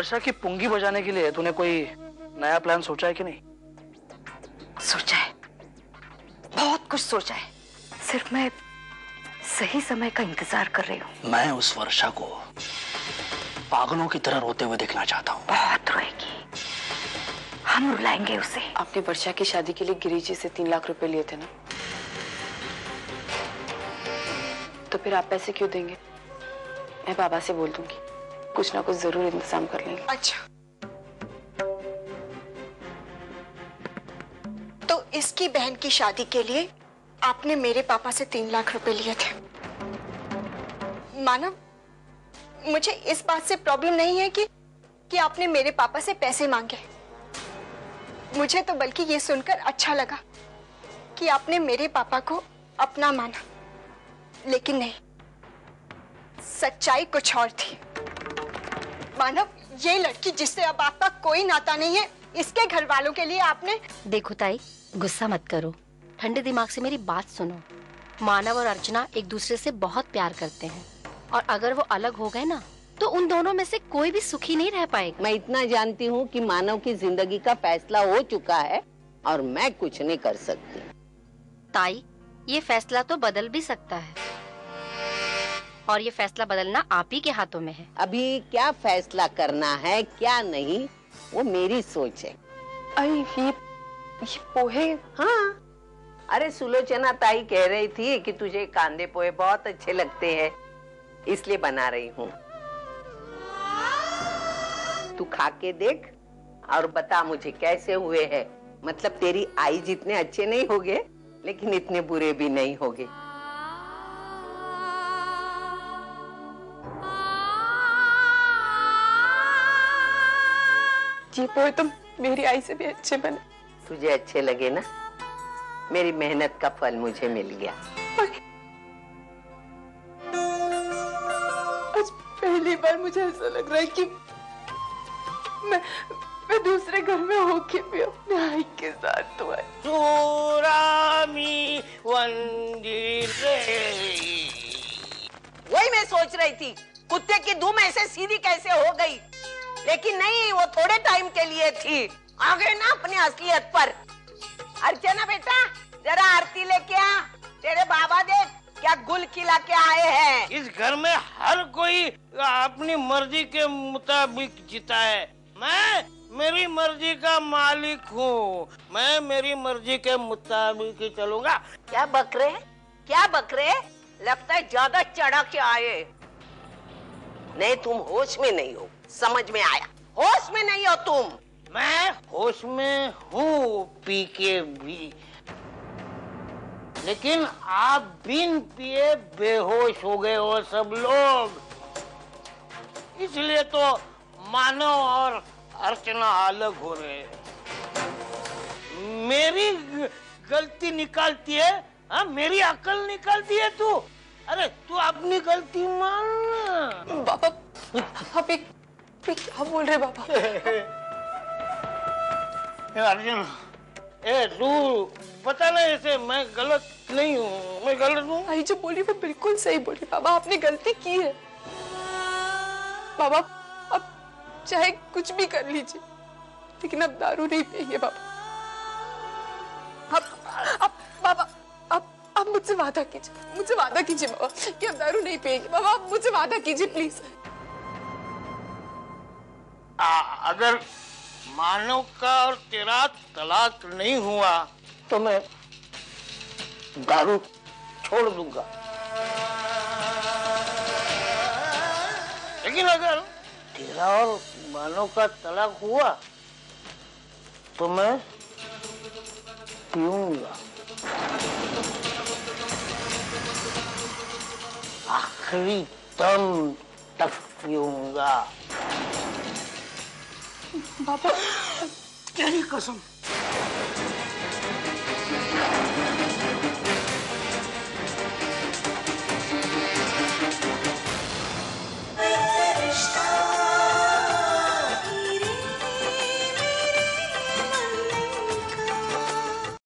वर्षा की पुंगी बजाने के लिए तूने कोई नया प्लान सोचा है कि नहीं? सोचा है, बहुत कुछ सोचा है। सिर्फ मैं सही समय का इंतजार कर रही हूँ। मैं उस वर्षा को पागलों की तरह रोते हुए देखना चाहता हूँ। बहुत रोएगी, हम रुलाएंगे उसे। आपने वर्षा की शादी के लिए गिरी जी से 3 लाख रुपए लिए थे ना, तो फिर आप पैसे क्यों देंगे? मैं बाबा से बोल दूंगी, कुछ ना कुछ जरूर इंतजाम कर लेंगे। अच्छा, तो इसकी बहन की शादी के लिए आपने मेरे पापा से 3 लाख रुपए लिए थे। मानव, मुझे इस बात से प्रॉब्लम नहीं है कि आपने मेरे पापा से पैसे मांगे। मुझे तो बल्कि ये सुनकर अच्छा लगा कि आपने मेरे पापा को अपना माना, लेकिन नहीं, सच्चाई कुछ और थी। मानव, ये लड़की जिससे अब आपका कोई नाता नहीं है, इसके घर वालों के लिए आपने। देखो ताई, गुस्सा मत करो, ठंडे दिमाग से मेरी बात सुनो। मानव और अर्चना एक दूसरे से बहुत प्यार करते हैं, और अगर वो अलग हो गए ना, तो उन दोनों में से कोई भी सुखी नहीं रह पाएगा। मैं इतना जानती हूँ कि मानव की जिंदगी का फैसला हो चुका है और मैं कुछ नहीं कर सकती। ताई, ये फैसला तो बदल भी सकता है, और ये फैसला बदलना आप ही के हाथों में है। अभी क्या फैसला करना है क्या नहीं, वो मेरी सोच है। अरे ये पोहे। हाँ, अरे सुलोचना ताई कह रही थी कि तुझे कांदे पोहे बहुत अच्छे लगते हैं, इसलिए बना रही हूँ। तू खा के देख और बता मुझे कैसे हुए हैं। मतलब तेरी आई जितने अच्छे नहीं होंगे, लेकिन इतने बुरे भी नहीं होंगे। ये पोहे तो मेरी आई से भी अच्छे बने। तुझे अच्छे लगे ना, मेरी मेहनत का फल मुझे मिल गया। आज पहली बार मुझे ऐसा लग रहा है कि मैं दूसरे घर में होके भी अपने आई के साथ हुआ। वही मैं सोच रही थी, कुत्ते की धूम ऐसे सीधी कैसे हो गई, लेकिन नहीं, वो थोड़े टाइम के लिए थी। आ गए ना अपनी असलियत पर। अर्चना बेटा, जरा आरती लेके आ, तेरे बाबा देख क्या गुल खिला के आए हैं। इस घर में हर कोई अपनी मर्जी के मुताबिक जीता है। मैं मेरी मर्जी का मालिक हूँ, मैं मेरी मर्जी के मुताबिक ही चलूंगा। क्या बक रहे, क्या बक रहे? लगता है ज्यादा चढ़ा के आए। नहीं, तुम होश में नहीं हो, समझ में आया, होश में नहीं हो तुम। मैं होश में हूँ पी के भी, लेकिन आप बिन पिए बेहोश हो गए हो सब लोग। इसलिए तो मानव और अर्चना अलग हो रहे हैं। मेरी गलती निकालती है, हाँ, मेरी अकल निकालती है तू। अरे तू अपनी गलती मान। बाबा, आप एक क्या बोल रहे बाबा? अर्जुन, तू बता ना, ऐसे मैं गलत नहीं हूँ, मैं गलत हूँ? आई जो बोली वो बिल्कुल सही बोली बाबा, आपने गलती की है। बाबा, अब चाहे कुछ भी कर लीजिए, लेकिन अब दारू नहीं पिएंगे बाबा। अब बाबा, अब मुझसे वादा कीजिए, मुझसे वादा कीजिए बाबा कि अब दारू नहीं पिएंगे। बाबा, आप मुझसे वादा कीजिए प्लीज। अगर मानव का और तेरा तलाक नहीं हुआ तो मैं दारू छोड़ दूंगा, लेकिन अगर तेरा और मानव का तलाक हुआ तो मैं पीऊंगा, आखिरी दम तक पीऊंगा। बाबा, तेरी कसम।